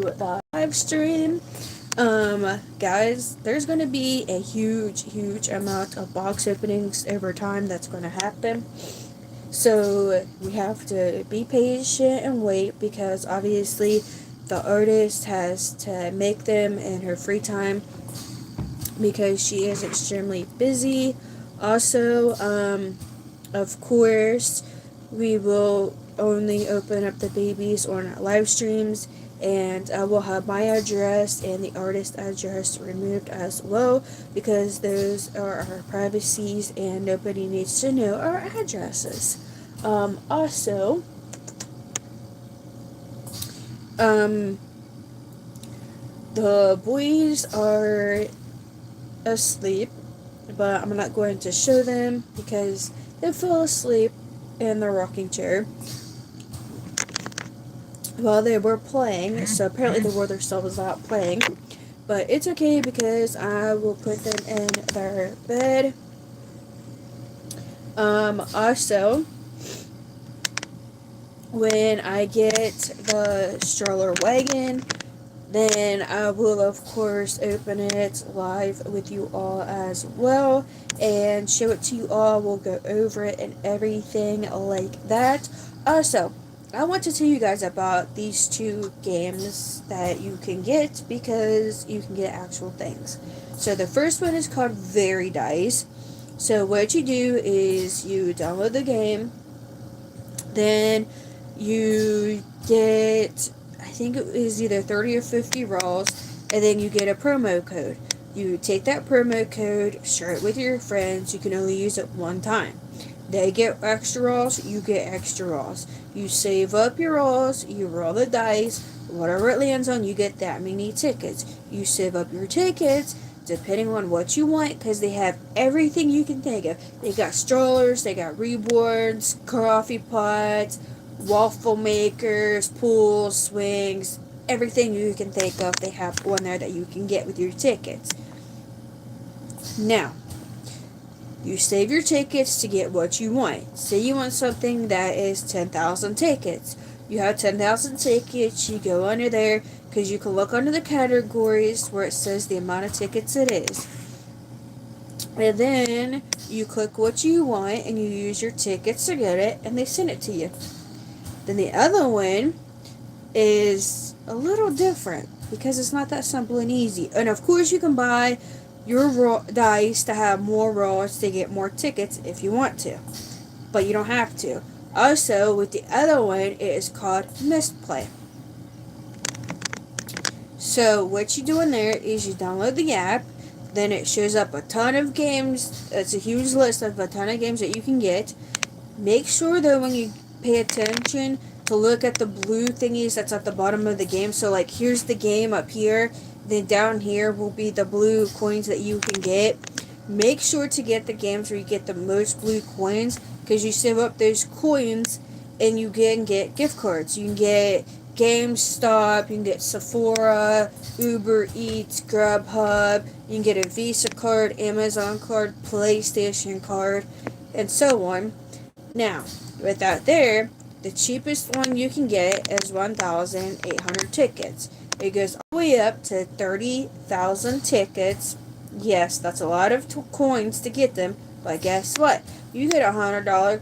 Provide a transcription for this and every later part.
the live stream. Guys, there's going to be a huge amount of box openings over time that's going to happen. So we have to be patient and wait because obviously the artist has to make them in her free time because she is extremely busy. Also, of course, we will only open up the babies on live streams, and I will have my address and the artist address removed as well because those are our privacies and nobody needs to know our addresses. Also, um, the boys are asleep, but I'm not going to show them because they fell asleep in the rocking chair while they were playing. So apparently they wore themselves out playing. But it's okay because I will put them in their bed. Also, when I get the stroller wagon, then I will, of course, open it live with you all as well and show it to you all. We'll go over it and everything like that. Also, I want to tell you guys about these two games that you can get because you can get actual things. So, the first one is called Very Dice. So, what you do is you download the game, then you get, I think it is either 30 or 50 rolls, and then you get a promo code. You take that promo code, share it with your friends. You can only use it one time. They get extra rolls, you get extra rolls. You save up your rolls, you roll the dice, whatever it lands on, you get that many tickets. You save up your tickets depending on what you want because they have everything you can think of. They got strollers, they got reborns, coffee pots, waffle makers, pools, swings, everything you can think of, they have on there that you can get with your tickets. Now, you save your tickets to get what you want. Say you want something that is 10,000 tickets. You have 10,000 tickets, you go under there because you can look under the categories where it says the amount of tickets it is. And then you click what you want and you use your tickets to get it and they send it to you. Then the other one is a little different because it's not that simple and easy. And of course, you can buy your dice to have more rolls to get more tickets if you want to, but you don't have to. Also, with the other one, it is called Misplay. So what you do in there is you download the app. Then it shows up a ton of games. It's a huge list of a ton of games that you can get. Make sure though when you pay attention to look at the blue thingies that's at the bottom of the game. So like here's the game up here, then down here will be the blue coins that you can get. Make sure to get the games where you get the most blue coins because you save up those coins and you can get gift cards. You can get GameStop, you can get Sephora, Uber Eats, Grubhub, you can get a Visa card, Amazon card, PlayStation card, and so on. Now, with that there, the cheapest one you can get is 1,800 tickets. It goes all the way up to 30,000 tickets. Yes, that's a lot of coins to get them, but guess what? You get a $100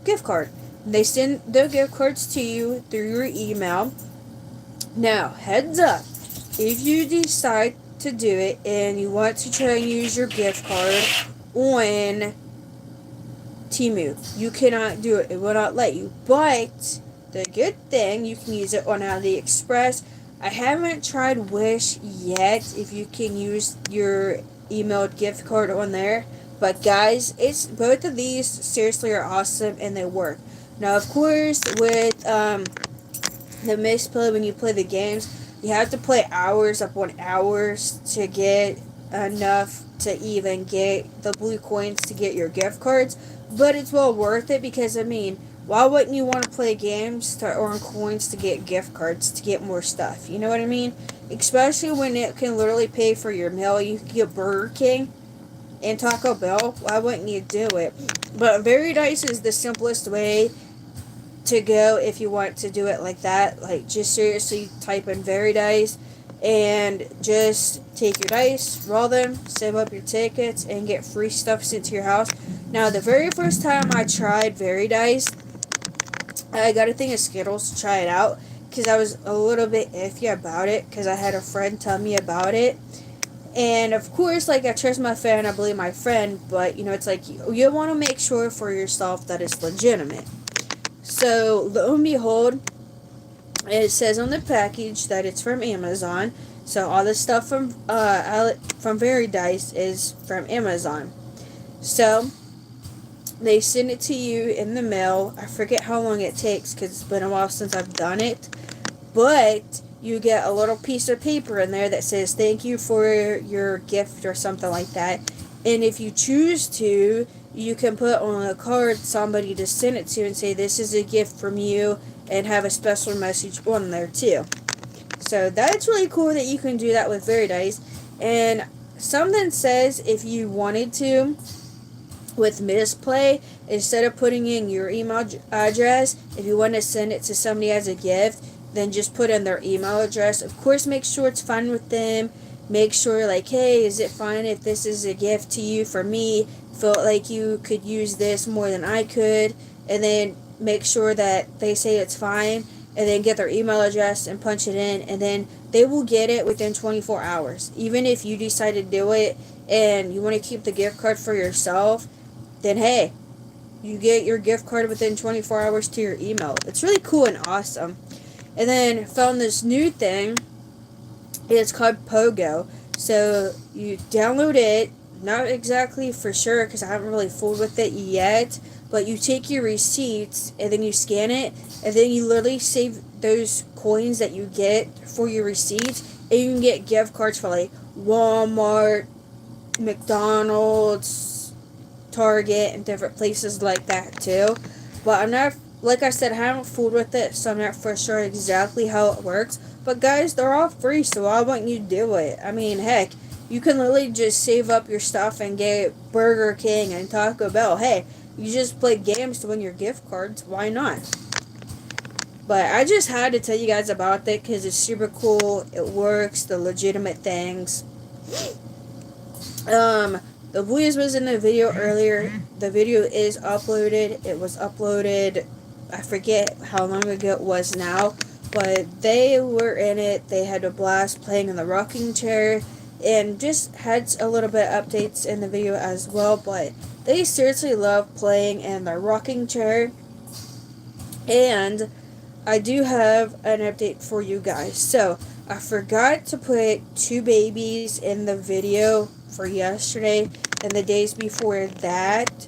gift card. They send the gift cards to you through your email. Now, heads up, if you decide to do it and you want to try and use your gift card on Temu, you cannot do it. It will not let you. But the good thing, you can use it on AliExpress. I haven't tried Wish yet if you can use your emailed gift card on there. But guys, it's both of these seriously are awesome and they work. Now, of course, with the misplay, when you play the games, you have to play hours upon hours to get enough to even get the blue coins to get your gift cards. But it's well worth it because, I mean, why wouldn't you want to play games to earn coins to get gift cards to get more stuff? You know what I mean? Especially when it can literally pay for your meal. You can get Burger King and Taco Bell. Why wouldn't you do it? But Very Dice is the simplest way to go if you want to do it like that. Like, just seriously type in very dice and just take your dice, roll them, save up your tickets, and get free stuff sent to your house. Now, the very first time I tried very dice, I got a thing of Skittles to try it out because I was a little bit iffy about it because I had a friend tell me about it. And of course, like, I trust my friend, I believe my friend, but it's like you want to make sure for yourself that it's legitimate. So, lo and behold, it says on the package that it's from Amazon. So all the stuff from Very Dice is from Amazon. So they send it to you in the mail. I forget how long it takes because it's been a while since I've done it. But you get a little piece of paper in there that says thank you for your gift or something like that. And if you choose to, you can put on a card somebody to send it to and say this is a gift from you, and have a special message on there too. So that's really cool that you can do that with Very Dice. And something says if you wanted to, with Misplay, instead of putting in your email address, if you want to send it to somebody as a gift, then just put in their email address. Of course, make sure it's fine with them. Make sure, like, hey, is it fine if this is a gift to you for me? Felt like you could use this more than I could. And then make sure that they say it's fine, and then get their email address and punch it in, and then they will get it within 24 hours. Even if you decide to do it and you want to keep the gift card for yourself, then hey, you get your gift card within 24 hours to your email. It's really cool and awesome. And then found this new thing. It's called Pogo. So you download it, not exactly for sure because I haven't really fooled with it yet, but you take your receipts and then you scan it, and then you literally save those coins that you get for your receipts, and you can get gift cards for like Walmart, McDonald's, Target, and different places like that too. But I'm not, like I said, I haven't fooled with it, so I'm not for sure exactly how it works. But guys, they're all free, so why wouldn't you do it? I mean, heck, you can literally just save up your stuff and get Burger King and Taco Bell. Hey, you just play games to win your gift cards. Why not? But I just had to tell you guys about it because it's super cool. It works. The legitimate things. The voice was in the video earlier. The video is uploaded. It was uploaded, I forget how long ago it was now. But they were in it. They had a blast playing in the rocking chair. And just had a little bit of updates in the video as well. But they seriously love playing in their rocking chair. And I do have an update for you guys. So, I forgot to put 2 babies in the video for yesterday and the days before that.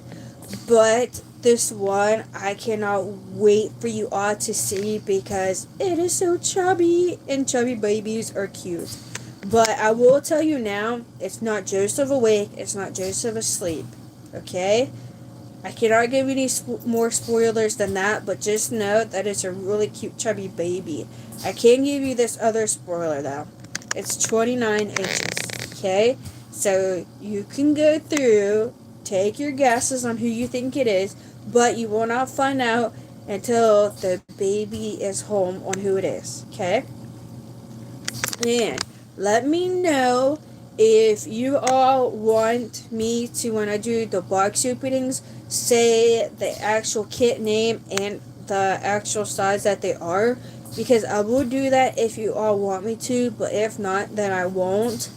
But this one, I cannot wait for you all to see because it is so chubby. And chubby babies are cute. But I will tell you now, it's not Joseph awake. It's not Joseph asleep. Okay? I cannot give you any more spoilers than that, but just know that it's a really cute chubby baby. I can give you this other spoiler though. It's 29 inches. Okay? So you can go through, take your guesses on who you think it is, but you will not find out until the baby is home on who it is. Okay? And let me know if you all want me to, when I do the box openings, say the actual kit name and the actual size that they are. Because I will do that if you all want me to, but if not, then I won't.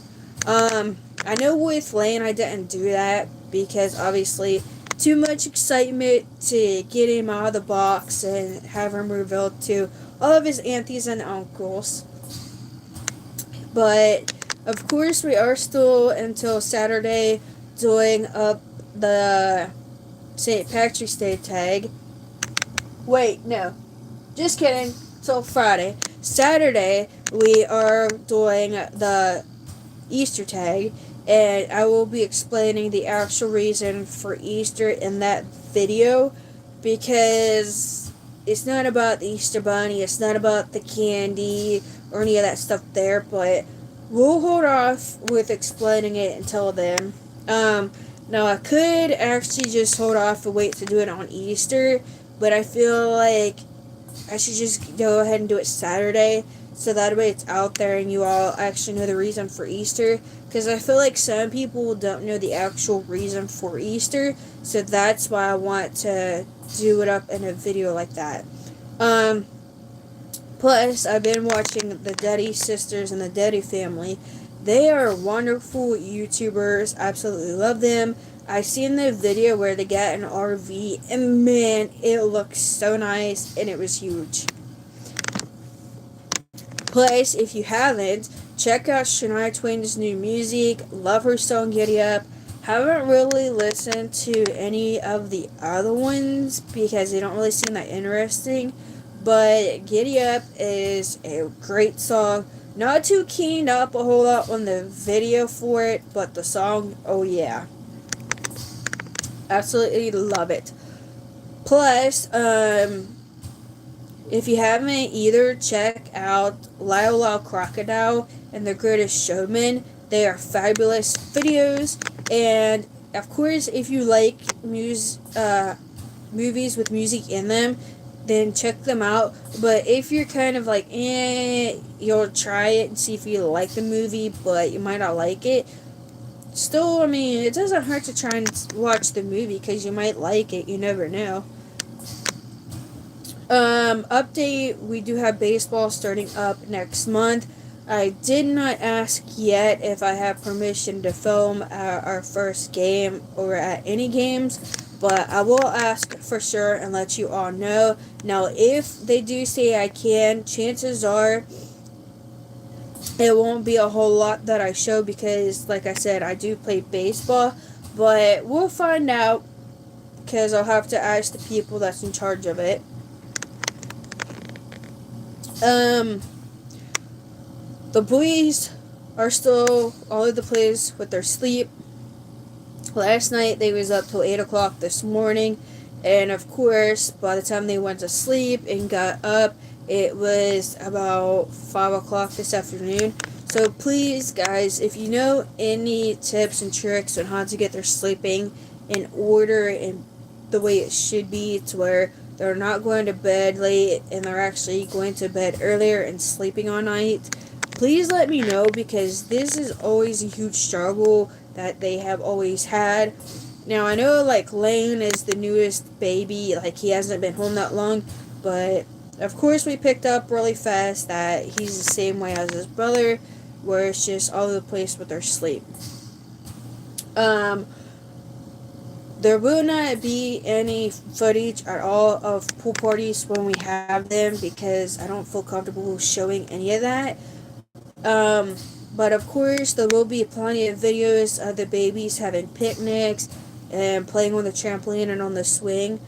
I know with Lane I didn't do that because obviously too much excitement to get him out of the box and have him revealed to all of his aunties and uncles. But of course, we are still until Saturday doing up the St. Patrick's Day tag. Wait, no. Just kidding. Till Friday. Saturday, we are doing the Easter tag. And I will be explaining the actual reason for Easter in that video. Because it's not about the Easter Bunny. It's not about the candy or any of that stuff there. But we'll hold off with explaining it until then. Now I could actually just hold off and wait to do it on Easter, but I feel like I should just go ahead and do it Saturday, so that way it's out there and you all actually know the reason for Easter. Because I feel like some people don't know the actual reason for Easter, so that's why I want to do it up in a video like that. Um, Plus, I've been watching the Daddy Sisters and the Daddy Family. They are wonderful YouTubers. Absolutely love them. I seen the video where they got an RV, and man, it looks so nice, and it was huge. Plus, if you haven't, check out Shania Twain's new music. Love her song Giddy Up. Haven't really listened to any of the other ones because they don't really seem that interesting. But Giddy Up is a great song. Not too keened up a whole lot on the video for it, but the song, oh yeah. Absolutely love it. Plus, if you haven't either, check out Lyle Lyle Crocodile and The Greatest Showman. They are fabulous videos. And, of course, if you like movies with music in them, then check them out. But if you're kind of like, you'll try it and see if you like the movie, but you might not like it. Still, I mean, it doesn't hurt to try and watch the movie because you might like it. You never know. Update, we do have baseball starting up next month. I did not ask yet if I have permission to film at our first game or at any games, but I will ask for sure and let you all know. Now, if they do say I can, chances are it won't be a whole lot that I show because, like I said, I do play baseball, but we'll find out because I'll have to ask the people that's in charge of it. The boys are still all over the place with their sleep. Last night they was up till 8 o'clock this morning, and of course by the time they went to sleep and got up, it was about 5 o'clock this afternoon. So please guys, if you know any tips and tricks on how to get their sleeping in order and the way it should be to where they're not going to bed late and they're actually going to bed earlier and sleeping all night, please let me know because this is always a huge struggle that they have always had. Now, I know, like, Lane is the newest baby. Like, he hasn't been home that long. But, of course, we picked up really fast that he's the same way as his brother, where it's just all over the place with their sleep. There will not be any footage at all of pool parties when we have them because I don't feel comfortable showing any of that. But of course, there will be plenty of videos of the babies having picnics and playing on the trampoline and on the swing.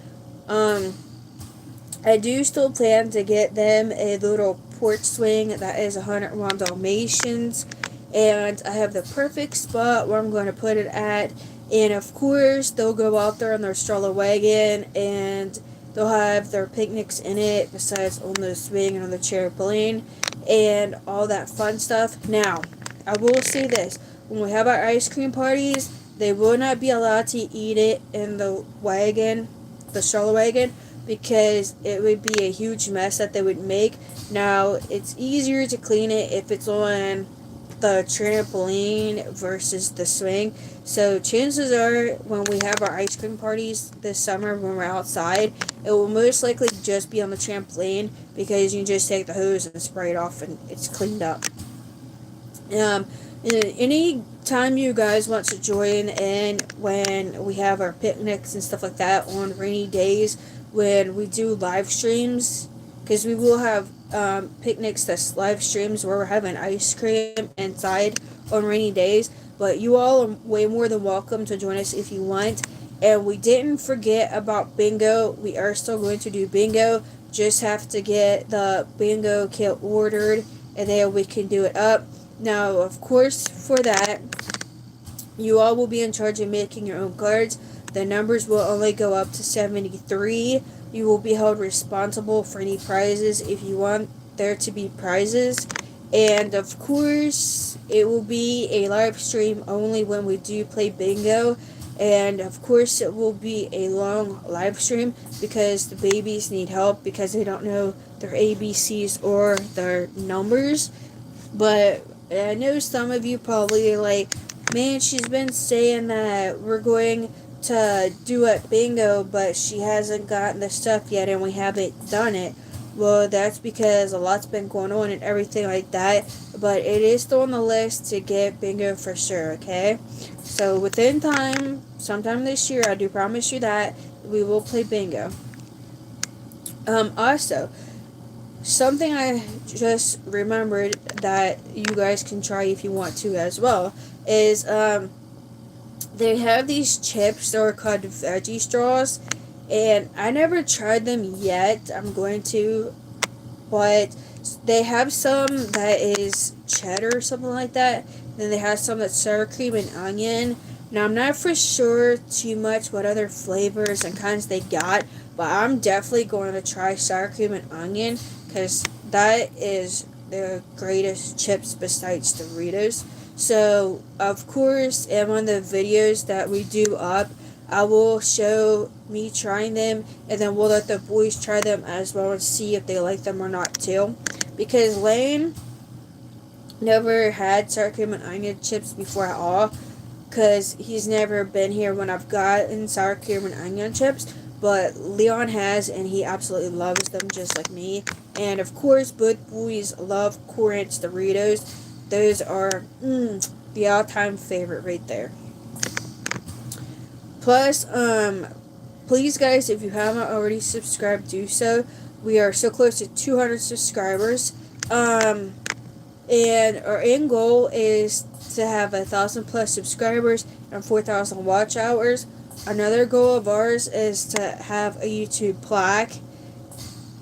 I do still plan to get them a little porch swing that is 101 Dalmatians, and I have the perfect spot where I'm going to put it at. And of course, they'll go out there on their stroller wagon and they'll have their picnics in it besides on the swing and on the trampoline and all that fun stuff. Now, I will say this. When we have our ice cream parties, they will not be allowed to eat it in the wagon, the stroller wagon, because it would be a huge mess that they would make. Now, it's easier to clean it if it's on the trampoline versus the swing. So chances are when we have our ice cream parties this summer when we're outside, it will most likely just be on the trampoline because you can just take the hose and spray it off and it's cleaned up. Any time you guys want to join in when we have our picnics and stuff like that on rainy days when we do live streams, because we will have picnics that's live streams where we're having ice cream inside on rainy days. But you all are way more than welcome to join us if you want. And we didn't forget about bingo. We are still going to do bingo. Just have to get the bingo kit ordered and then we can do it up. Now, of course, for that, you all will be in charge of making your own cards. The numbers will only go up to 73. You will be held responsible for any prizes if you want there to be prizes. And of course, it will be a live stream only when we do play bingo. And of course, it will be a long live stream because the babies need help because they don't know their ABCs or their numbers. But I know some of you probably like, man, she's been saying that we're going to do it bingo, but she hasn't gotten the stuff yet and we haven't done it. Well, that's because a lot's been going on and everything like that. But it is still on the list to get bingo for sure, okay? So within time, sometime this year, I do promise you that we will play bingo. Also, something I just remembered that you guys can try if you want to as well is they have these chips that are called veggie straws, and I never tried them yet. I'm going to, but they have some that is cheddar or something like that. Then they have some that's sour cream and onion. Now I'm not for sure too much what other flavors and kinds they got, but I'm definitely going to try sour cream and onion because that is the greatest chips besides Doritos. So of course, in one of the videos that we do up, I will show me trying them, and then we'll let the boys try them as well and see if they like them or not too. Because Lane never had sour cream and onion chips before at all, because he's never been here when I've gotten sour cream and onion chips. But Leon has, and he absolutely loves them just like me. And of course, both boys love Core Ranch Doritos. Those are the all-time favorite right there. Plus, please guys, if you haven't already subscribed, do so. We are so close to 200 subscribers. And our end goal is to have 1,000 plus subscribers and 4,000 watch hours. Another goal of ours is to have a YouTube plaque,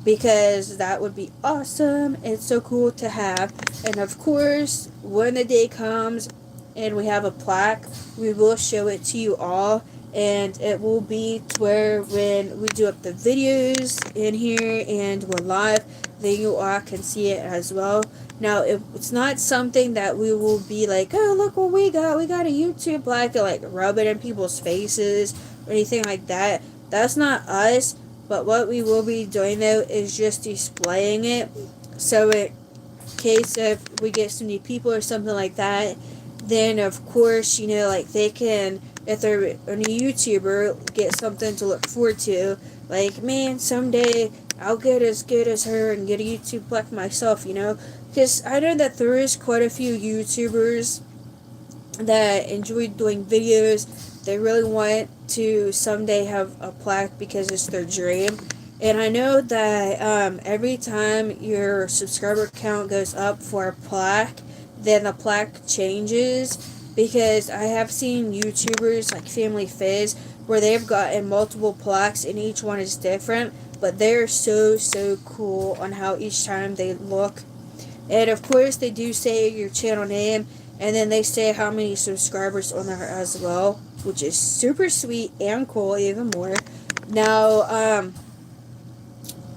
because that would be awesome. It's so cool to have. And of course, when the day comes and we have a plaque, we will show it to you all. And it will be to where when we do up the videos in here and we're live, then you all can see it as well. Now, it's not something that we will be like, oh, look what we got. We got a YouTube plaque to like rub it in people's faces or anything like that. That's not us. But what we will be doing though is just displaying it. So in case if we get so many people or something like that, then of course, you know, like they can, if they're a YouTuber, get something to look forward to. Like, man, someday I'll get as good as her and get a YouTube plaque myself, you know? Because I know that there is quite a few YouTubers that enjoy doing videos. They really want to someday have a plaque because it's their dream. And I know that every time your subscriber count goes up for a plaque, then the plaque changes. Because I have seen YouTubers like Family Fizz where they've gotten multiple plaques and each one is different. But they're so cool on how each time they look. And of course they do say your channel name, and then they say how many subscribers on there as well, which is super sweet and cool even more. Now,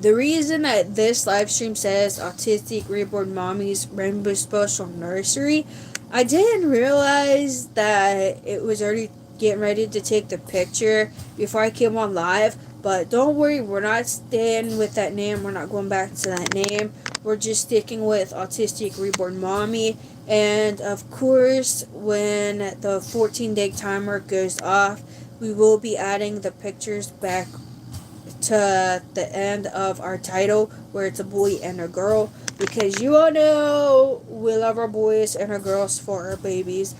the reason that this live stream says Autistic Reborn Mommy's Rainbow Special Nursery, I didn't realize that it was already getting ready to take the picture before I came on live. But don't worry, we're not staying with that name. We're not going back to that name. We're just sticking with Autistic Reborn Mommy. And of course, when the 14-day timer goes off, we will be adding the pictures back to the end of our title where it's a boy and a girl, because you all know we love our boys and our girls for our babies.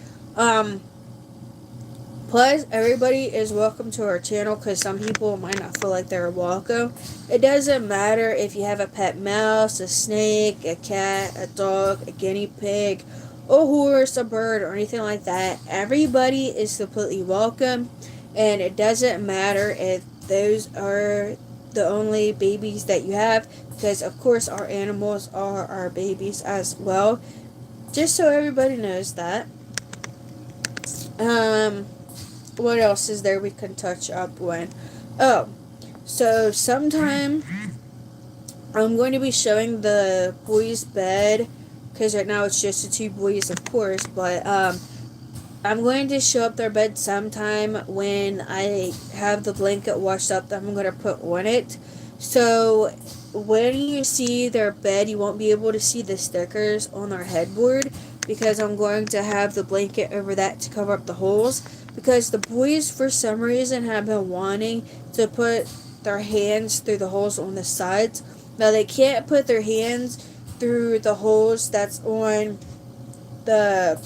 Plus, everybody is welcome to our channel, because some people might not feel like they're welcome. It doesn't matter if you have a pet mouse, a snake, a cat, a dog, a guinea pig, a horse, a bird, or anything like that. Everybody is completely welcome, and it doesn't matter if those are the only babies that you have, because of course our animals are our babies as well. Just so everybody knows that. What else is there we can touch up on? Oh, so sometime I'm going to be showing the boys' bed, because right now it's just the two boys, of course, but I'm going to show up their bed sometime when I have the blanket washed up that I'm going to put on it. So when you see their bed, you won't be able to see the stickers on their headboard because I'm going to have the blanket over that to cover up the holes. Because the boys, for some reason, have been wanting to put their hands through the holes on the sides. Now, they can't put their hands through the holes that's on the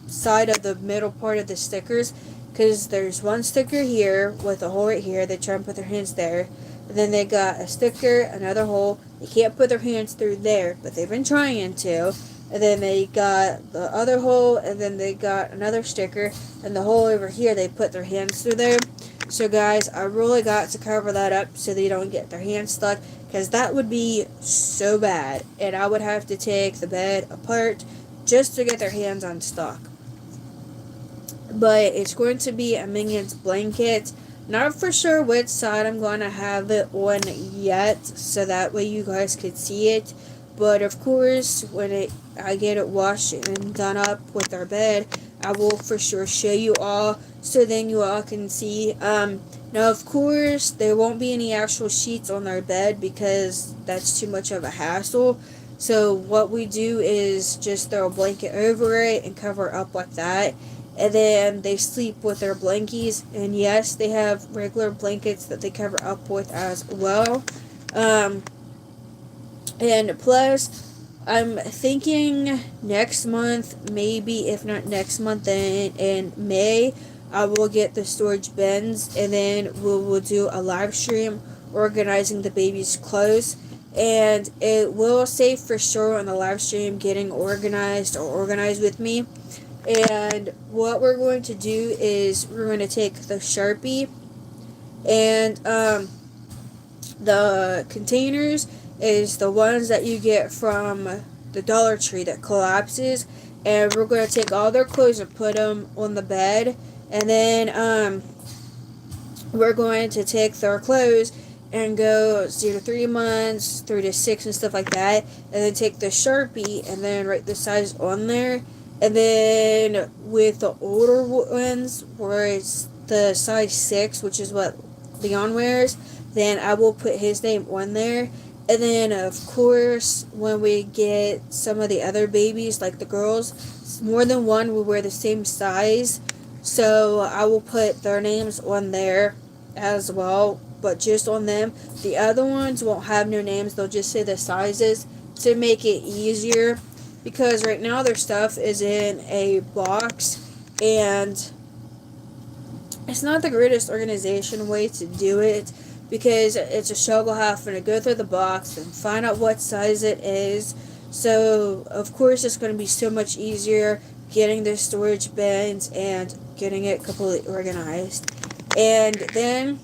side of the middle part of the stickers, because there's one sticker here with a hole right here. They try and put their hands there, and then they got a sticker, another hole. They can't put their hands through there, but they've been trying to. And then they got the other hole, and then they got another sticker, and the hole over here they put their hands through there. So guys, I really got to cover that up so they don't get their hands stuck, because that would be so bad, and I would have to take the bed apart just to get their hands unstuck. But it's going to be a Minions blanket. Not for sure which side I'm going to have it on yet, so that way you guys could see it. But of course, when I get it washed and done up with our bed, I will for sure show you all, so then you all can see. Now, of course, there won't be any actual sheets on our bed because that's too much of a hassle. So what we do is just throw a blanket over it and cover up like that. And then they sleep with their blankies. And yes, they have regular blankets that they cover up with as well. And plus, I'm thinking next month, maybe if not next month, then in May, I will get the storage bins. And then we will do a live stream organizing the baby's clothes. And it will say for sure on the live stream getting organized or organized with me. And what we're going to do is we're going to take the Sharpie and the containers is the ones that you get from the Dollar Tree that collapses, and we're going to take all their clothes and put them on the bed, and then we're going to take their clothes and go 0 to 3 months, 3 to 6 and stuff like that, and then take the Sharpie and then write the size on there. And then with the older ones, where it's the size 6, which is what Leon wears, then I will put his name on there. And then, of course, when we get some of the other babies, like the girls, more than one will wear the same size. So I will put their names on there as well, but just on them. The other ones won't have no names. They'll just say the sizes to make it easier. Because right now their stuff is in a box, and it's not the greatest organization way to do it, because it's a struggle having to go through the box and find out what size it is. So of course it's going to be so much easier getting the storage bins and getting it completely organized. And then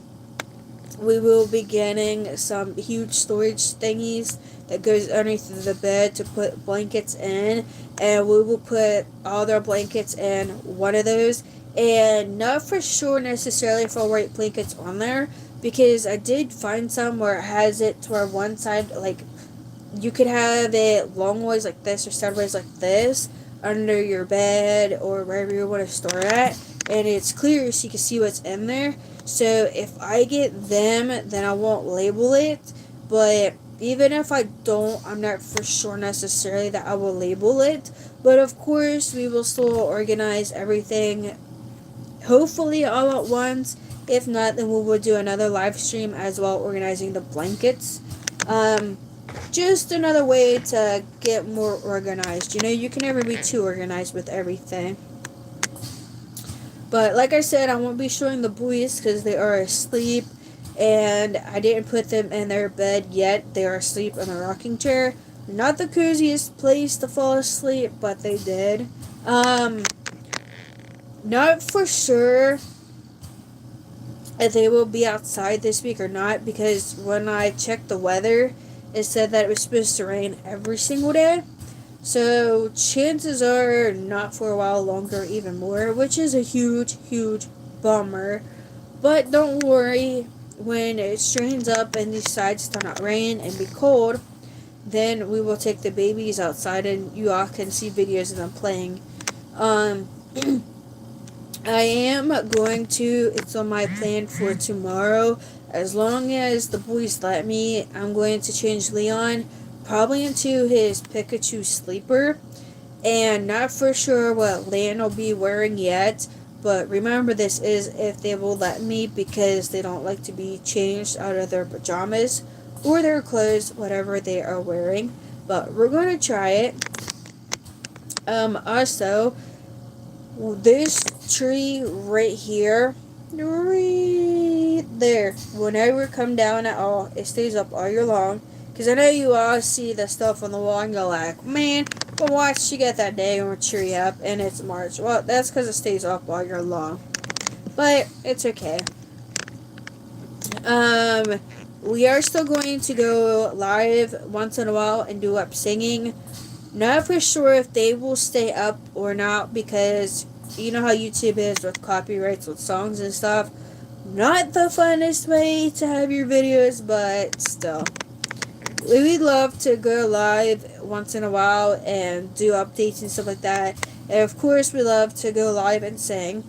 we will be getting some huge storage thingies that goes underneath the bed to put blankets in, and we will put all their blankets in one of those. And not for sure necessarily if I'll write blankets on there, because I did find some where it has it to where one side, like, you could have it long ways like this or sideways like this under your bed or wherever you want to store it, and it's clear so you can see what's in there. So if I get them, then I won't label it. But even if I don't, I'm not for sure necessarily that I will label it. But of course, we will still organize everything, hopefully all at once. If not, then we will do another live stream as well, organizing the blankets. Just another way to get more organized. You know, you can never be too organized with everything. But like I said, I won't be showing the boys because they are asleep. And I didn't put them in their bed yet. They are asleep in a rocking chair. Not the coziest place to fall asleep, but they did. Not for sure if they will be outside this week or not, because when I checked the weather, it said that it was supposed to rain every single day. So chances are not for a while longer, even more, which is a huge, huge bummer. But don't worry, when it straightens up and decides to not rain and be cold, then we will take the babies outside and you all can see videos of them playing. I am going to, it's on my plan for tomorrow. As long as the boys let me, I'm going to change Leon probably into his Pikachu sleeper. And not for sure what Lan will be wearing yet. But remember, this is if they will let me, because they don't like to be changed out of their pajamas or their clothes, whatever they are wearing. But we're going to try it. Also, well, this tree right here, right there, will never come down at all. It stays up all year long. Because I know you all see the stuff on the wall and go like, man, well, why she get that day on a tree up and it's March? Well, that's because it stays up all year long. But it's okay. Um, we are still going to go live once in a while and do up singing. Not for sure if they will stay up or not, because you know how YouTube is with copyrights with songs and stuff. Not the funnest way to have your videos, but still. We would love to go live once in a while and do updates and stuff like that. And of course, we love to go live and sing.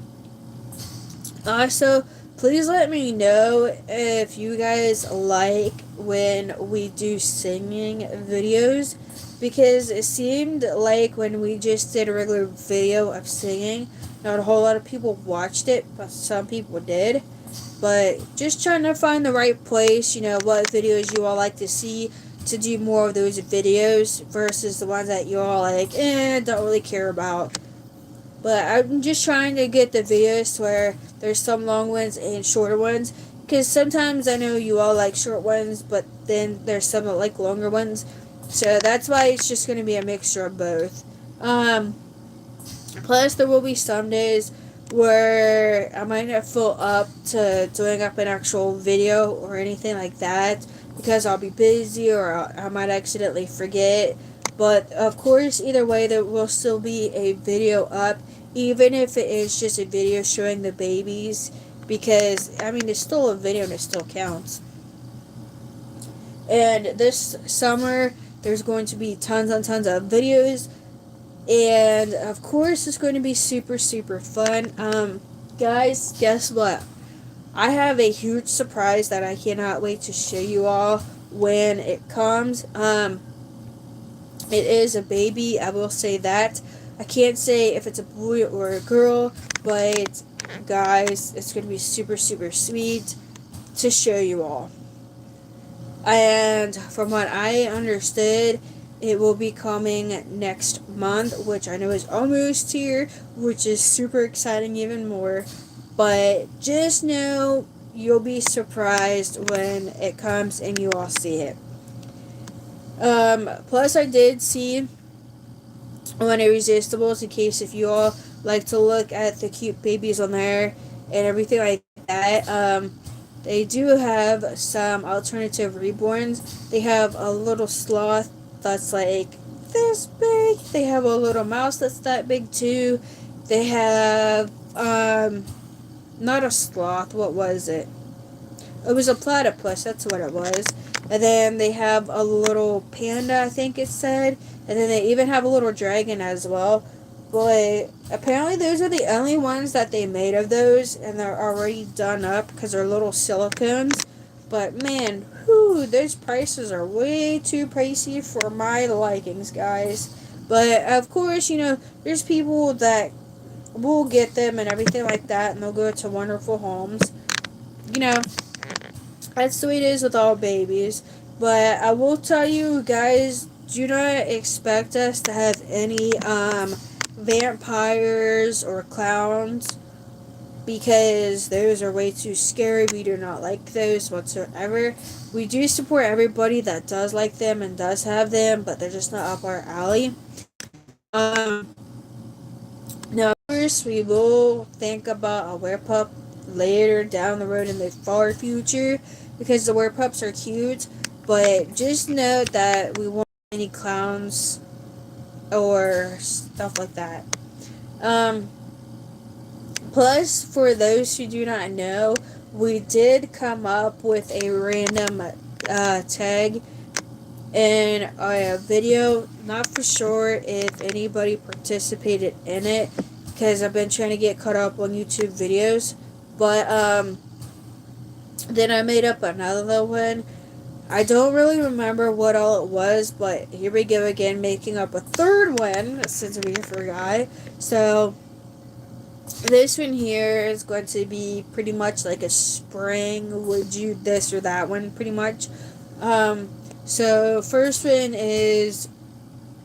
Also, please let me know if you guys like when we do singing videos, because it seemed like when we just did a regular video of singing, not a whole lot of people watched it, but some people did. But just trying to find the right place, what videos you all like to see, to do more of those videos versus the ones that you all like, don't really care about. But I'm just trying to get the videos to where there's some long ones and shorter ones. Because sometimes I know you all like short ones, but then there's some that like longer ones. So that's why it's just going to be a mixture of both. Plus, there will be some days where I might not feel up to doing up an actual video or anything like that, because I'll be busy or I might accidentally forget. But of course, either way, there will still be a video up, even if it is just a video showing the babies, because I mean, it's still a video and it still counts. And this summer, there's going to be tons and tons of videos, and of course, it's going to be super, super fun. Guys, guess what? I have a huge surprise that I cannot wait to show you all when it comes. It is a baby, I will say that. I can't say if it's a boy or a girl, but guys, it's going to be super, super sweet to show you all. And from what I understood, it will be coming next month, which I know is almost here, which is super exciting even more. But just know you'll be surprised when it comes and you all see it. Plus, I did see on Irresistibles, in case if you all like to look at the cute babies on there and everything like that, they do have some alternative reborns. They have a little sloth that's like this big. They have a little mouse that's that big too. They have, not a sloth, what was it? It was a platypus, that's what it was. And then they have a little panda, I think it said. And then they even have a little dragon as well. But apparently those are the only ones that they made of those, and they're already done up because they're little silicones. But man, whew, those prices are way too pricey for my likings, guys. But of course, there's people that will get them and everything like that, and they'll go to wonderful homes. That's the way it is with all babies. But I will tell you guys, do not expect us to have any vampires or clowns, because those are way too scary. We do not like those whatsoever. We do support everybody that does like them and does have them, but they're just not up our alley. Now, of course, we will think about a werepup later down the road in the far future, because the werepups are cute. But just note that we won't have any clowns or stuff like that. Plus, for those who do not know, we did come up with a random tag in a video. Not for sure if anybody participated in it, because I've been trying to get caught up on YouTube videos. But then I made up another one. I don't really remember what all it was, but here we go again, making up a third one since we forgot. So this one here is going to be pretty much like a spring, would you this or that one, pretty much. So first one is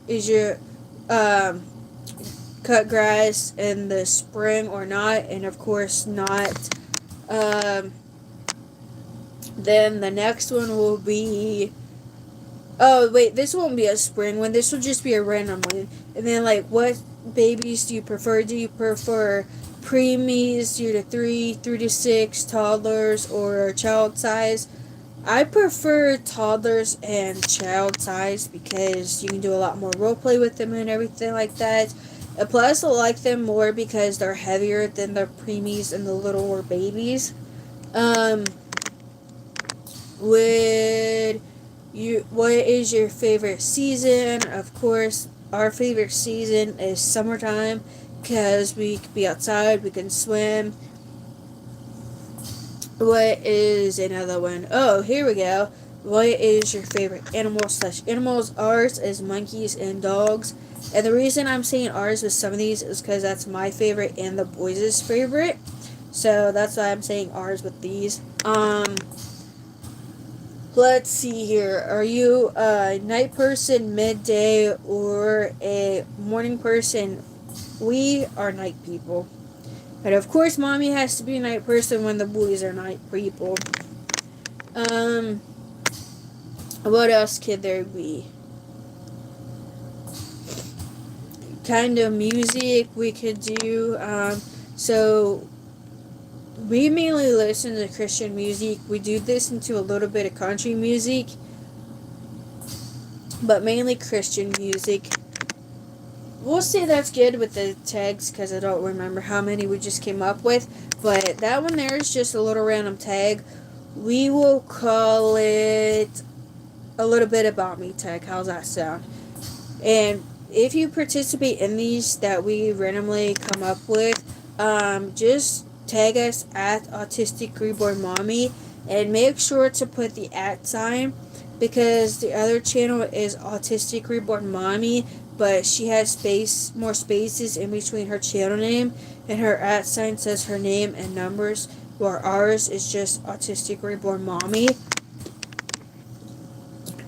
your cut grass in the spring or not, and of course not. Then the next one will be, oh wait, this won't be a spring one, this will just be a random one. And then like, what babies do you prefer? Do you prefer preemies, 0 to 3, 3 to 6, toddlers, or child size? I prefer toddlers and child size because you can do a lot more role play with them and everything like that. And plus, I like them more because they're heavier than the preemies and the littler babies. What is your favorite season? Of course, our favorite season is summertime because we can be outside, we can swim. What is another one? Oh, here we go. What is your favorite animals? Ours is monkeys and dogs. And the reason I'm saying ours with some of these is because that's my favorite and the boys' favorite. So that's why I'm saying ours with these. Let's see here. Are you a night person, midday, or a morning person? We are night people. But of course, mommy has to be a night person when the boys are night people. What else could there be? Kind of music we could do. So we mainly listen to Christian music. We do listen to a little bit of country music, but mainly Christian music. We'll say that's good with the tags because I don't remember how many we just came up with. But that one there is just a little random tag. We will call it a little bit about me tag. How's that sound? And if you participate in these that we randomly come up with, just tag us at Autistic Reborn Mommy and make sure to put the @ sign because the other channel is Autistic Reborn Mommy, but she has more spaces in between her channel name, and her @ sign says her name and numbers, while ours is just Autistic Reborn Mommy.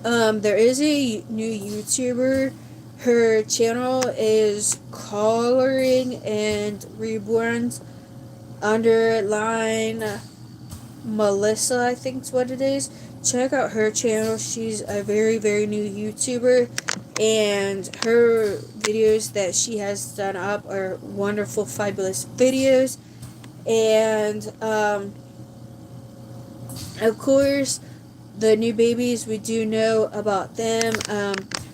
There is a new YouTuber. Her channel is Coloring and Reborns _ Melissa, I think's what it is. Check out her channel. She's a very, very new YouTuber, and her videos that she has done up are wonderful, fabulous videos. And of course, the new babies, we do know about them.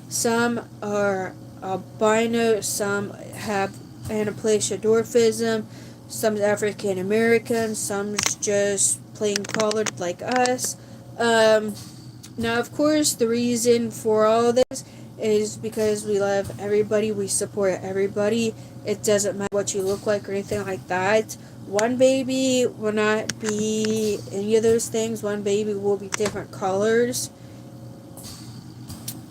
Some are albino, some have anaplasia dwarfism, some's African American, some's just plain colored like us. Now, of course, the reason for all this is because we love everybody, we support everybody. It doesn't matter what you look like or anything like that. One baby will not be any of those things. One baby will be different colors.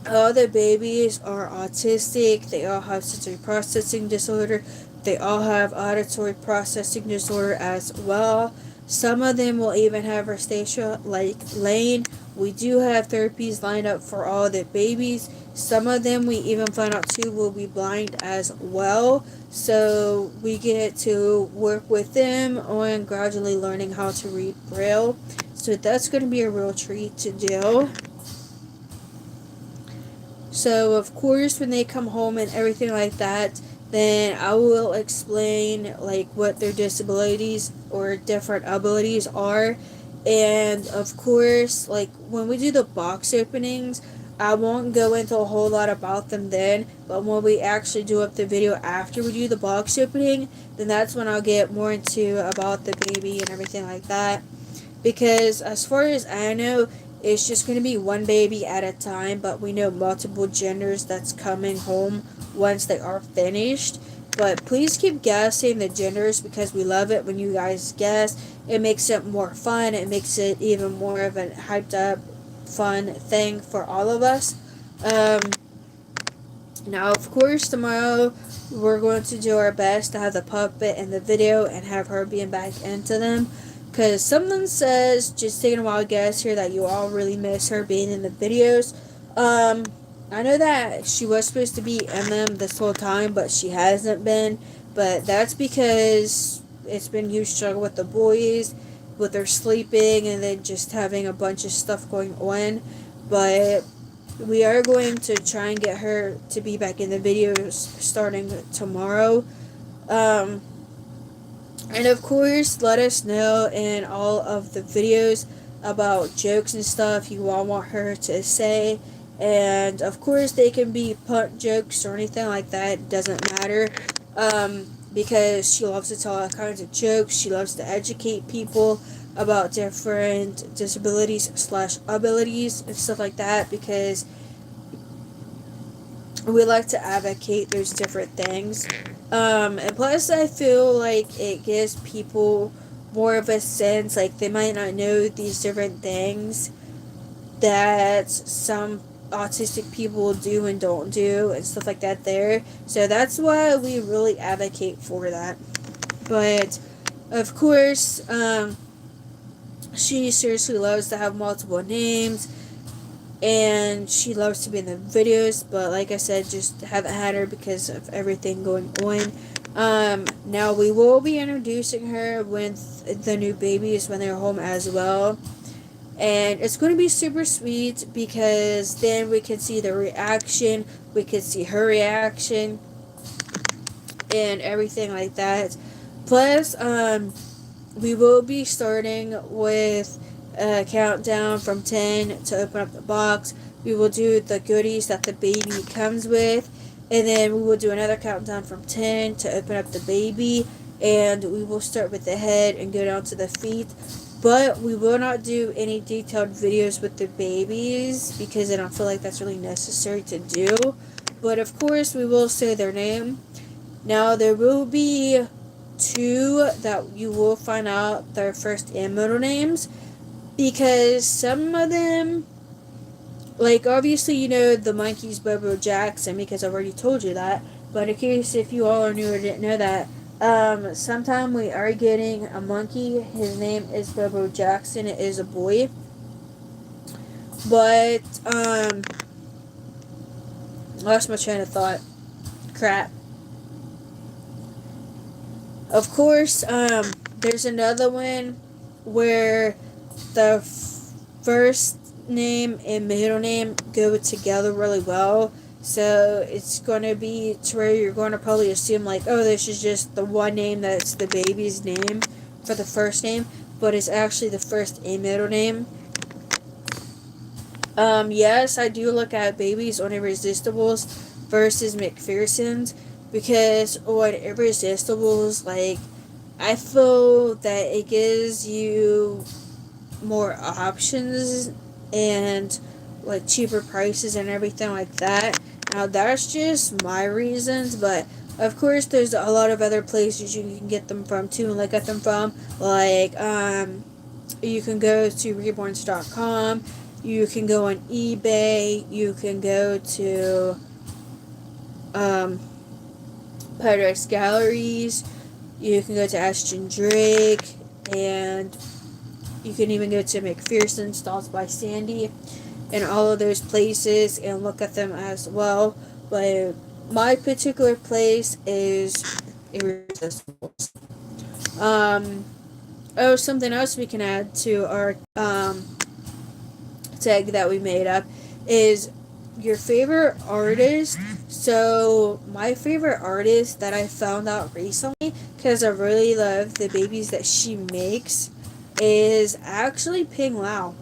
All the babies are autistic. They all have sensory processing disorder. They all have auditory processing disorder as well. Some of them will even have rosacea like Lane. We do have therapies lined up for all the babies. Some of them we even found out too will be blind as well. So we get to work with them on gradually learning how to read Braille. So that's going to be a real treat to do. So of course when they come home and everything like that, then I will explain like what their disabilities or different abilities are. And of course, like when we do the box openings, I won't go into a whole lot about them then, but when we actually do up the video after we do the box opening, then that's when I'll get more into about the baby and everything like that. Because as far as I know, it's just going to be one baby at a time, but we know multiple genders that's coming home once they are finished. But please keep guessing the genders because we love it when you guys guess. It makes it more fun. It makes it even more of a hyped up, fun thing for all of us. Um, Now, of course, tomorrow we're going to do our best to have the puppet in the video and have her being back into them. Because someone says, just taking a wild guess here, that you all really miss her being in the videos. Um, I know that she was supposed to be in them this whole time, but she hasn't been. But that's because it's been a huge struggle with the boys, with her sleeping, and then just having a bunch of stuff going on. But we are going to try and get her to be back in the videos starting tomorrow. Um, and of course, let us know in all of the videos about jokes and stuff you all want her to say. And of course, they can be punt jokes or anything like that. It doesn't matter. Because she loves to tell all kinds of jokes. She loves to educate people about different disabilities slash abilities and stuff like that, because we like to advocate those different things. And plus, I feel like it gives people more of a sense, like they might not know these different things that some autistic people do and don't do and stuff like that there. So that's why we really advocate for that. But of course, she seriously loves to have multiple names, and she loves to be in the videos, but like I said, just haven't had her because of everything going on. Now we will be introducing her with the new babies when they're home as well, and it's going to be super sweet because then we can see the reaction, we can see her reaction, and everything like that. Plus, we will be starting with a countdown from 10 to open up the box. We will do the goodies that the baby comes with, and then we will do another countdown from 10 to open up the baby, and we will start with the head and go down to the feet. But we will not do any detailed videos with the babies because I don't feel like that's really necessary to do. But of course, we will say their name. Now, there will be two that you will find out their first and middle names, because some of them, like obviously you know the monkey's Bobo Jackson because I've already told you that, but in case if you all are new or didn't know that, sometime we are getting a monkey. His name is Bobo Jackson. It is a boy. But lost my train of thought. Crap. Of course, there's another one where the first name and middle name go together really well. So it's going to be to where you're going to probably assume like, oh, this is just the one name that's the baby's name for the first name, but it's actually the first and middle name. Yes, I do look at babies on Irresistibles versus McPherson's, because on Irresistibles, like, I feel that it gives you more options and like cheaper prices and everything like that. Now that's just my reasons, but of course there's a lot of other places you can get them from too and look at them from. Like you can go to reborns.com, you can go on eBay, you can go to Paradise Galleries, you can go to Ashton Drake, and you can even go to McPherson's, Dolls by Sandy, and all of those places and look at them as well. But my particular place is Irresistibles. Oh, something else we can add to our tag that we made up is your favorite artist. So my favorite artist that I found out recently, because I really love the babies that she makes, is actually Ping Lao.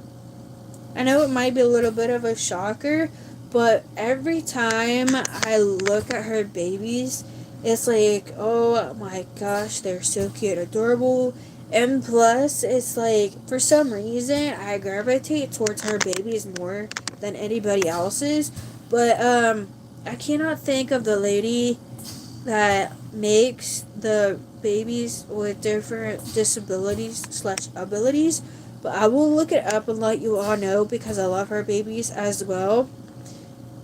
I know it might be a little bit of a shocker, but every time I look at her babies, it's like, oh my gosh, they're so cute, adorable. And plus, it's like, for some reason, I gravitate towards her babies more than anybody else's. But, I cannot think of the lady that makes the babies with different disabilities slash abilities. But I will look it up and let you all know because I love her babies as well.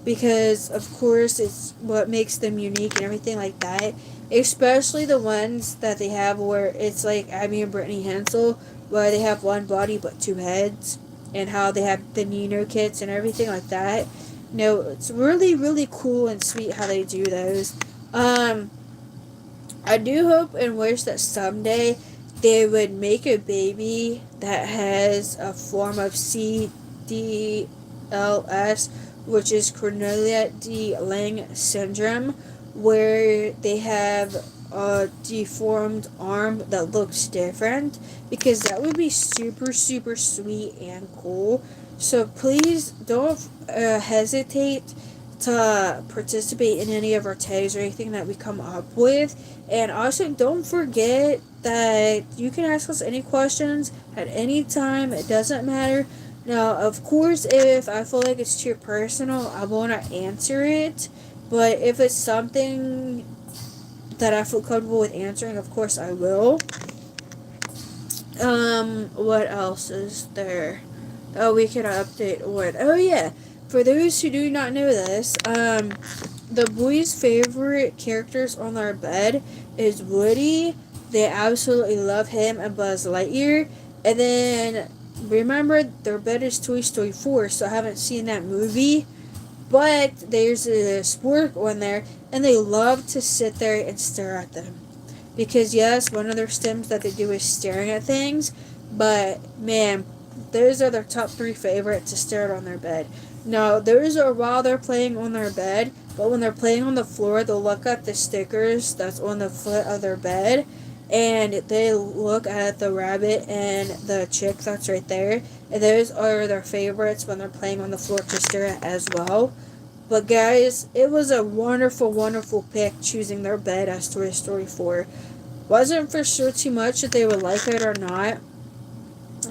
Because of course it's what makes them unique and everything like that. Especially the ones that they have where it's like Abby and Brittany Hansel, where they have one body but two heads, and how they have the Nino kits and everything like that. No, it's really really cool and sweet how they do those. I do hope and wish that someday they would make a baby that has a form of CDLS, which is Cornelia de Lange syndrome, where they have a deformed arm that looks different, because that would be super super sweet and cool. So please don't hesitate to participate in any of our tags or anything that we come up with. And also, don't forget that you can ask us any questions at any time. It doesn't matter. Now, of course, if I feel like it's too personal, I will not answer it. But if it's something that I feel comfortable with answering, of course I will. What else is there? Oh, we can update what? Oh, yeah. For those who do not know this, the boys' favorite characters on their bed is Woody. They absolutely love him and Buzz Lightyear. And then, remember, their bed is Toy Story 4, so I haven't seen that movie. But there's a spork on there, and they love to sit there and stare at them. Because, yes, one of their stims that they do is staring at things. But, man, those are their top 3 favorites to stare at on their bed. Now, those are while they're playing on their bed, but when they're playing on the floor, they'll look at the stickers that's on the foot of their bed, and they look at the rabbit and the chick that's right there, and those are their favorites when they're playing on the floor to stare at as well. But guys, it was a wonderful, wonderful pick choosing their bed as Toy Story 4. Wasn't for sure too much if they would like it or not,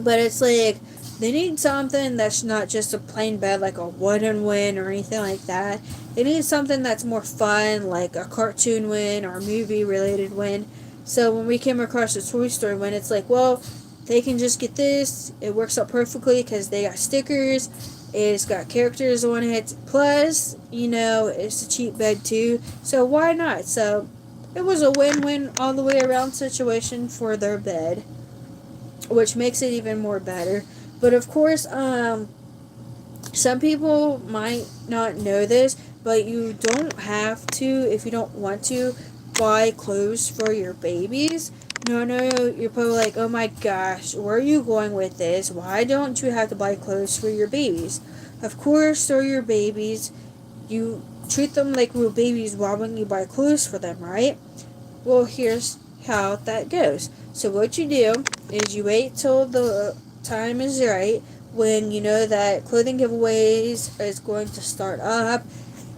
but it's like, they need something that's not just a plain bed like a wooden one or anything like that. They need something that's more fun, like a cartoon one or a movie related one. So when we came across the Toy Story one, it's like, well, they can just get this. It works out perfectly because they got stickers. It's got characters on it. Plus, it's a cheap bed too. So why not? So it was a win-win all the way around situation for their bed, which makes it even more better. But of course, some people might not know this, but you don't have to, if you don't want to, buy clothes for your babies. No, you're probably like, oh my gosh, where are you going with this? Why don't you have to buy clothes for your babies? Of course, they're your babies. You treat them like real babies. Why wouldn't you buy clothes for them, right? Well, here's how that goes. So what you do is you wait till the time is right when you know that clothing giveaways is going to start up,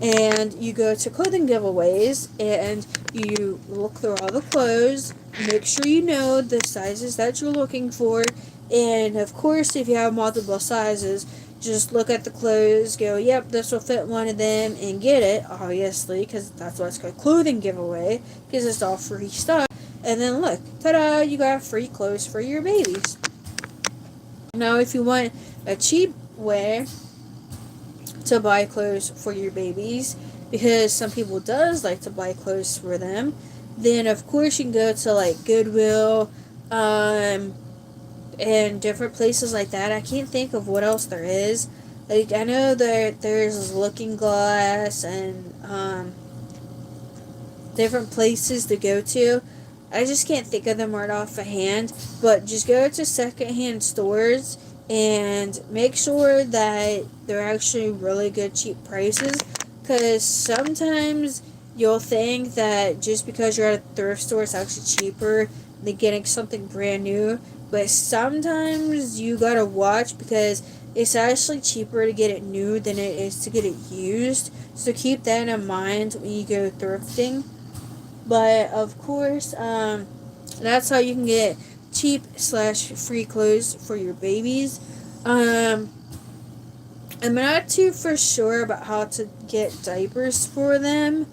and you go to clothing giveaways and you look through all the clothes, make sure you know the sizes that you're looking for, and of course if you have multiple sizes, just look at the clothes, go, yep, this will fit one of them, and get it, obviously, because that's why it's called clothing giveaway, because it's all free stuff. And then look, ta-da, you got free clothes for your babies. Now, if you want a cheap way to buy clothes for your babies, because some people does like to buy clothes for them, then of course you can go to like Goodwill, and different places like that. I can't think of what else there is. Like, I know there's Looking Glass and different places to go to. I just can't think of them right off the hand, but just go to secondhand stores and make sure that they're actually really good cheap prices, because sometimes you'll think that just because you're at a thrift store it's actually cheaper than getting something brand new, but sometimes you gotta watch because it's actually cheaper to get it new than it is to get it used, so keep that in mind when you go thrifting. But of course, that's how you can get cheap / free clothes for your babies. I'm not too for sure about how to get diapers for them.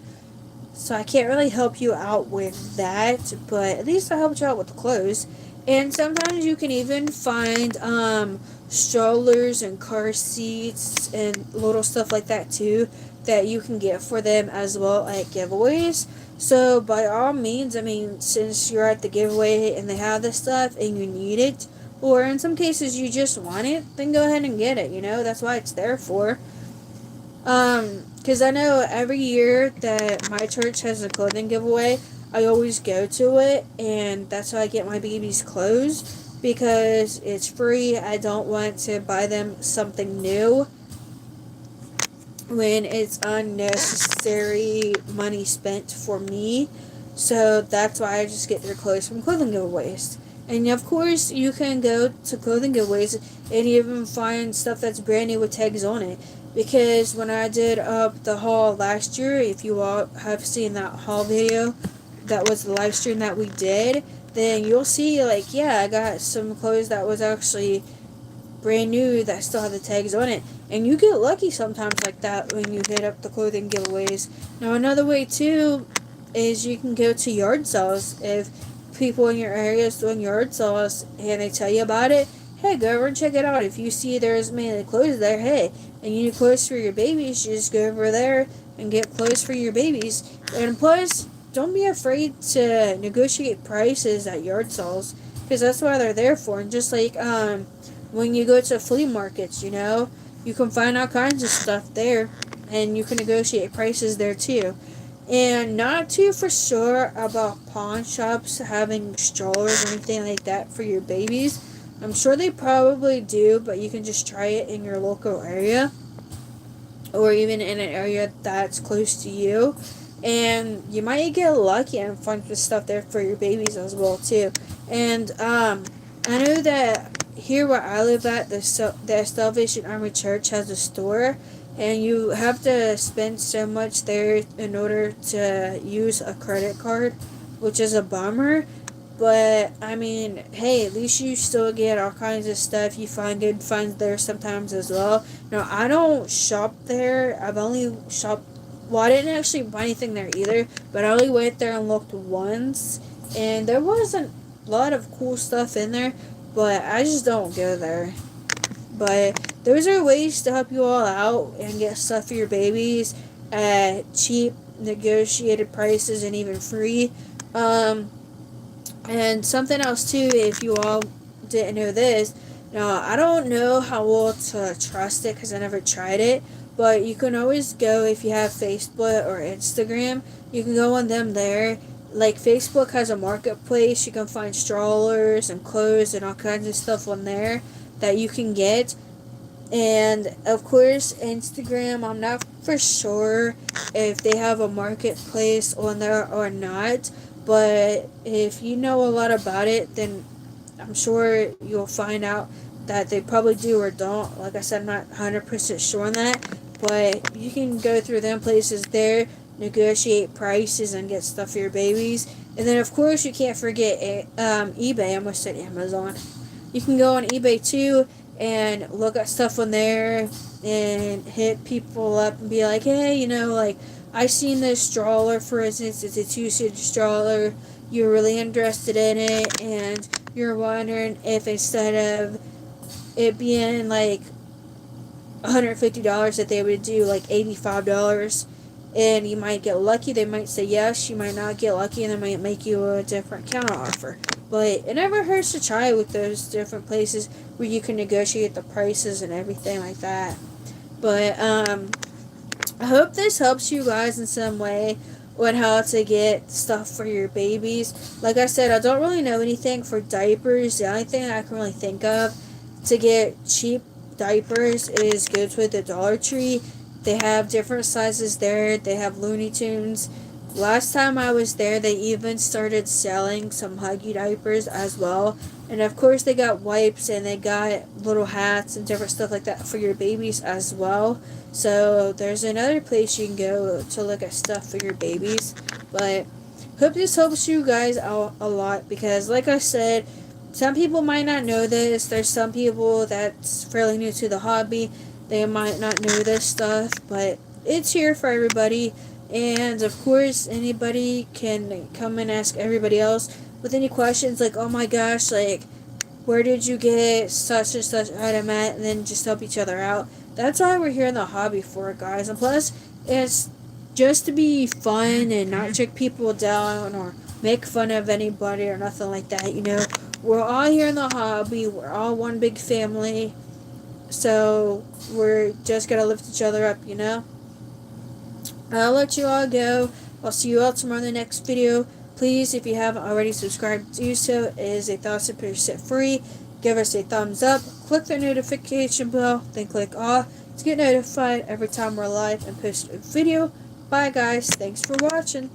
So I can't really help you out with that, but at least I helped you out with the clothes. And sometimes you can even find strollers and car seats and little stuff like that too that you can get for them as well at giveaways. So by all means, I mean, since you're at the giveaway and they have this stuff and you need it, or in some cases you just want it, then go ahead and get it. You know, that's why it's there for. Because I know every year that my church has a clothing giveaway, I always go to it, and that's how I get my baby's clothes, because it's free. I don't want to buy them something new when it's unnecessary money spent for me. So that's why I just get their clothes from clothing giveaways. And of course, you can go to clothing giveaways and even find stuff that's brand new with tags on it. Because when I did up the haul last year, if you all have seen that haul video, that was the live stream that we did, then you'll see, like, yeah, I got some clothes that was actually brand new that still have the tags on it. And you get lucky sometimes like that when you hit up the clothing giveaways. Now, another way, too, is you can go to yard sales. If people in your area is doing yard sales and they tell you about it, hey, go over and check it out. If you see there's many clothes there, hey, and you need clothes for your babies, just go over there and get clothes for your babies. And plus, don't be afraid to negotiate prices at yard sales, because that's what they're there for. And just like when you go to flea markets, you know, you can find all kinds of stuff there, and you can negotiate prices there too. And not too for sure about pawn shops having strollers or anything like that for your babies. I'm sure they probably do, but you can just try it in your local area, or even in an area that's close to you. And you might get lucky and find some stuff there for your babies as well too. And I know that here where I live at, the Salvation Army Church has a store, and you have to spend so much there in order to use a credit card, which is a bummer. But I mean, hey, at least you still get all kinds of stuff. You find good finds there sometimes as well. Now, I don't shop there. I've only shopped. Well, I didn't actually buy anything there either, but I only went there and looked once, and there wasn't a lot of cool stuff in there, but I just don't go there. But those are ways to help you all out and get stuff for your babies at cheap, negotiated prices, and even free. And something else too, if you all didn't know this, now I don't know how well to trust it because I never tried it, but you can always go, if you have Facebook or Instagram, you can go on them there. Like, Facebook has a marketplace. You can find strollers and clothes and all kinds of stuff on there that you can get. And of course, Instagram, I'm not for sure if they have a marketplace on there or not, but if you know a lot about it, then I'm sure you'll find out that they probably do or don't. Like I said, I'm not 100% sure on that, but you can go through them places there, negotiate prices, and get stuff for your babies. And then, of course, you can't forget eBay. I almost said Amazon. You can go on eBay too and look at stuff on there and hit people up and be like, hey, you know, like, I seen this stroller, for instance. It's a 2-seater stroller. You're really interested in it, and you're wondering if instead of it being like $150 that they would do like $85, and you might get lucky. They might say yes. You might not get lucky, and they might make you a different counter offer. But it never hurts to try with those different places where you can negotiate the prices and everything like that. But I hope this helps you guys in some way on how to get stuff for your babies. Like I said, I don't really know anything for diapers. The only thing I can really think of to get cheap diapers is go to the Dollar Tree. They have different sizes there. They have Looney Tunes. Last time I was there, they even started selling some Huggy diapers as well. And of course, they got wipes and they got little hats and different stuff like that for your babies as well. So there's another place you can go to look at stuff for your babies. But hope this helps you guys out a lot, because like I said, some people might not know this. There's some people that's fairly new to the hobby. They might not know this stuff, but it's here for everybody. And of course, anybody can come and ask everybody else with any questions, like, oh my gosh, like, where did you get such and such item at, and then just help each other out. That's why we're here in the hobby for, guys. And plus, it's just to be fun and not check people down or make fun of anybody or nothing like that, We're all here in the hobby. We're all one big family. So, we're just gonna lift each other up. I'll let you all go. I'll see you all tomorrow in the next video. Please, if you haven't already subscribed, do so. It is 1,000% free. Give us a thumbs up. Click the notification bell. Then click all to get notified every time we're live and post a video. Bye, guys. Thanks for watching.